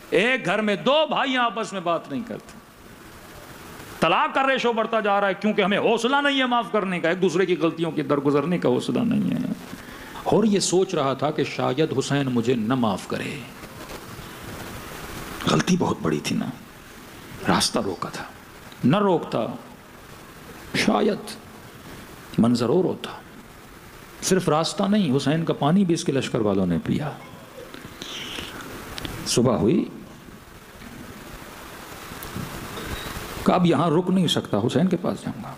ایک گھر میں دو بھائی آپس میں بات نہیں کرتے، طلاق کا ریشو بڑھتا جا رہا ہے کیونکہ ہمیں حوصلہ نہیں ہے معاف کرنے کا، ایک دوسرے کی غلطیوں کی درگزرنے کا حوصلہ نہیں ہے۔ اور یہ سوچ رہا تھا کہ شاید حسین مجھے نہ معاف کرے، غلطی بہت بڑی تھی نا، راستہ روکا تھا، نہ روکتا شاید منظر اور ہوتا۔ صرف راستہ نہیں، حسین کا پانی بھی اس کے لشکر والوں نے پیا۔ صبح ہوئی، کہ اب یہاں رک نہیں سکتا، حسین کے پاس جاؤں گا۔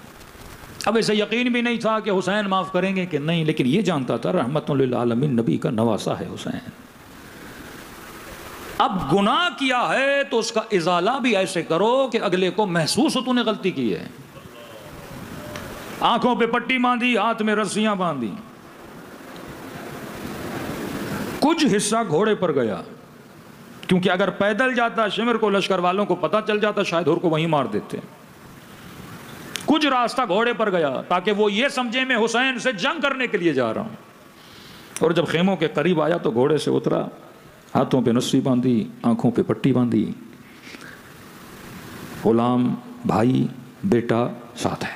اب اسے یقین بھی نہیں تھا کہ حسین معاف کریں گے کہ نہیں، لیکن یہ جانتا تھا رحمت للعالمین نبی کا نواسا ہے حسین۔ اب گناہ کیا ہے تو اس کا ازالہ بھی ایسے کرو کہ اگلے کو محسوس ہو تو نے غلطی کی ہے۔ آنکھوں پہ پٹی باندھی، ہاتھ میں رسیاں باندھی، کچھ حصہ گھوڑے پر گیا، کیونکہ اگر پیدل جاتا شمر کو لشکر والوں کو پتہ چل جاتا شاید اور کو وہیں مار دیتے۔ کچھ راستہ گھوڑے پر گیا تاکہ وہ یہ سمجھے میں حسین سے جنگ کرنے کے لیے جا رہا ہوں۔ اور جب خیموں کے قریب آیا تو گھوڑے سے اترا، ہاتھوں پہ رسی باندھی، آنکھوں پہ پٹی باندھی، غلام بھائی بیٹا ساتھ ہے،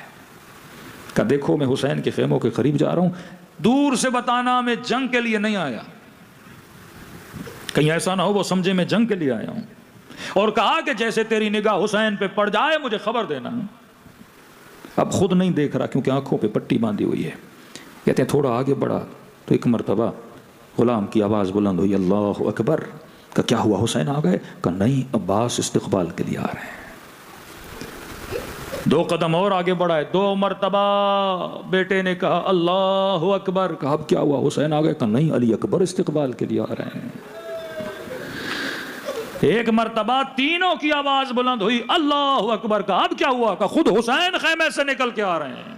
کہا دیکھو میں حسین کے خیموں کے قریب جا رہا ہوں، دور سے بتانا میں جنگ کے لیے نہیں آیا، کہیں ایسا نہ ہو وہ سمجھے میں جنگ کے لیے آیا ہوں۔ اور کہا کہ جیسے تیری نگاہ حسین پہ پڑ جائے مجھے خبر دینا۔ اب خود نہیں دیکھ رہا کیونکہ آنکھوں پہ پٹی باندھی ہوئی ہے۔ کہتے ہیں تھوڑا آگے بڑھا تو ایک مرتبہ غلام کی آواز بلند ہوئی، اللہ اکبر۔ کہ کیا ہوا حسین آ گئے؟ کہ نہیں، عباس استقبال کے لیے آ رہے ہیں۔ دو قدم اور آگے بڑھائے، دو مرتبہ بیٹے نے کہا اللہ اکبر۔ کہا اب کیا ہوا حسین آ گئے؟ کہ نہیں، علی اکبر استقبال کے لیے آ رہے ہیں۔ ایک مرتبہ تینوں کی آواز بلند ہوئی، اللہ اکبر۔ کہا اب کیا ہوا؟ کہ خود حسین خیمے سے نکل کے آ رہے ہیں۔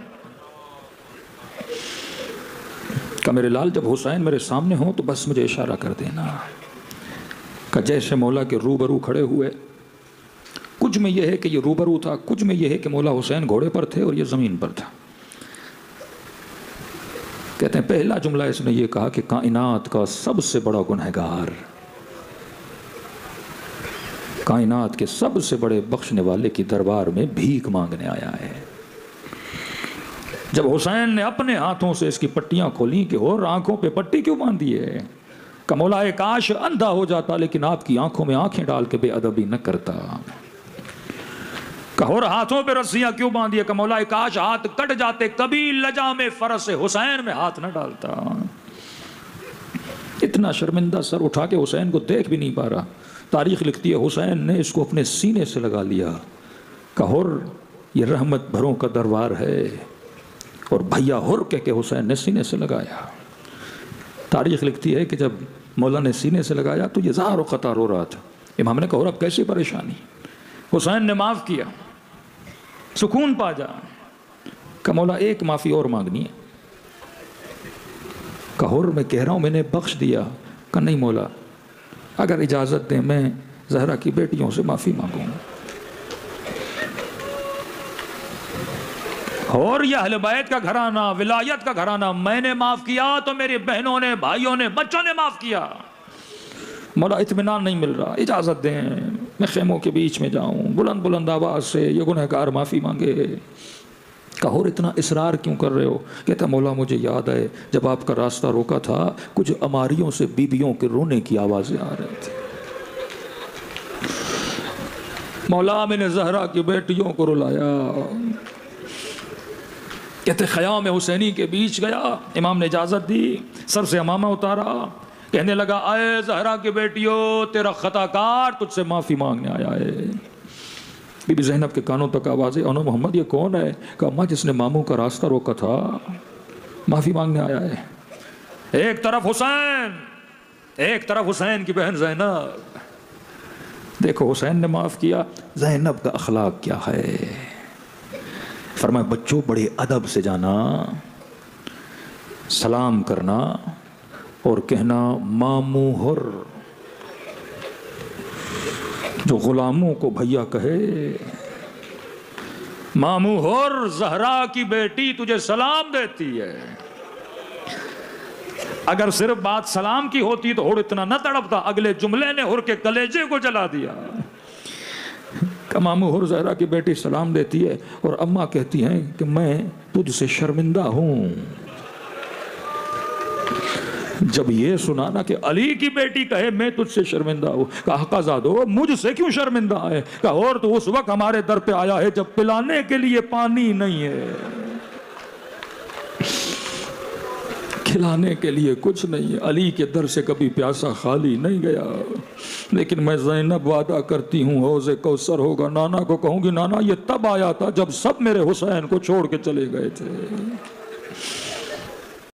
کہ میرے لال جب حسین میرے سامنے ہوں تو بس مجھے اشارہ کر دینا۔ کہ جیسے مولا کے روبرو کھڑے ہوئے، کچھ میں یہ ہے کہ یہ روبرو تھا، کچھ میں یہ ہے کہ مولا حسین گھوڑے پر تھے اور یہ زمین پر تھا۔ کہتے ہیں پہلا جملہ اس نے یہ کہا کہ کائنات کا سب سے بڑا گنہگار، کائنات کے سب سے بڑے بخشنے والے کی دربار میں بھیک مانگنے آیا ہے۔ جب حسین نے اپنے ہاتھوں سے اس کی پٹیاں کھولیں کہ اور آنکھوں پہ پٹی کیوں باندھی ہے؟ کہ مولا کاش اندھا ہو جاتا لیکن آپ کی آنکھوں میں آنکھیں ڈال کے بے ادبی نہ کرتا۔ کہ اور ہاتھوں پہ رسیاں کیوں باندھی ہے؟ کہ مولا کاش ہاتھ کٹ جاتے، کبھی لجا میں فرس حسین میں ہاتھ نہ ڈالتا۔ اتنا شرمندہ سر اٹھا کے حسین کو دیکھ بھی نہیں پا رہا۔ تاریخ لکھتی ہے حسین نے اس کو اپنے سینے سے لگا لیا۔ کہ اور یہ رحمت بھروں کا دربار ہے، اور بھیا ہر کہہ کے حسین نے سینے سے لگایا۔ تاریخ لکھتی ہے کہ جب مولا نے سینے سے لگایا تو یہ زار و قطار ہو رہا تھا۔ امام نے کہا اور اب کیسی پریشانی؟ حسین نے معاف کیا، سکون پا جا۔ کہ مولا ایک معافی اور مانگنی ہے۔ کہ اور میں کہہ رہا ہوں میں نے بخش دیا۔ کہ نہیں مولا، اگر اجازت دیں میں زہرا کی بیٹیوں سے معافی مانگوں۔ اور یہ اہل بیت کا گھرانہ، ولایت کا گھرانہ، میں نے معاف کیا تو میری بہنوں نے، بھائیوں نے، بچوں نے معاف کیا۔ مولا اطمینان نہیں مل رہا، اجازت دیں میں خیموں کے بیچ میں جاؤں، بلند بلند آواز سے یہ گنہگار معافی مانگے۔ کہا اور اتنا اصرار کیوں کر رہے ہو؟ کہتا مولا مجھے یاد ہے جب آپ کا راستہ روکا تھا کچھ اماریوں سے بیبیوں کے رونے کی آوازیں آ رہی تھی۔ مولا میں نے زہرا کی بیٹیوں کو رلایا۔ کہتے خیام حسینی کے بیچ گیا، امام نے اجازت دی، سر سے امامہ اتارا، کہنے لگا اے زہرا کی بیٹیوں تیرا خطا کار تجھ سے معافی مانگنے آیا ہے۔ بی بی زینب کے کانوں تک آوازیں، انو محمد یہ کون ہے؟ کہ اماں جس نے ماموں کا راستہ روکا تھا معافی مانگنے آیا ہے۔ ایک طرف حسین، ایک طرف حسین کی بہن زینب۔ دیکھو حسین نے معاف کیا، زینب کا اخلاق کیا ہے؟ فرمایا بچوں بڑے ادب سے جانا، سلام کرنا اور کہنا ماموں ہر، جو غلاموں کو بھیا کہے، ماموں ہر زہرا کی بیٹی تجھے سلام دیتی ہے۔ اگر صرف بات سلام کی ہوتی تو ہر اتنا نہ تڑپتا، اگلے جملے نے ہر کے کلیجے کو جلا دیا۔ ماموں ہر زہرا کی بیٹی سلام دیتی ہے اور اماں کہتی ہیں کہ میں تجھ سے شرمندہ ہوں۔ جب یہ سنا نا کہ علی کی بیٹی کہے میں تجھ سے شرمندہ ہوں، کہا قضادو مجھ سے کیوں شرمندہ ہے؟ کہا اور تو اس وقت ہمارے در پہ آیا ہے جب پلانے کے لیے پانی نہیں ہے، کھلانے کے لیے کچھ نہیں ہے۔ علی کے در سے کبھی پیاسا خالی نہیں گیا۔ لیکن میں زینب وعدہ کرتی ہوں حوض کوثر ہوگا، نانا کو کہوں گی نانا یہ تب آیا تھا جب سب میرے حسین کو چھوڑ کے چلے گئے تھے۔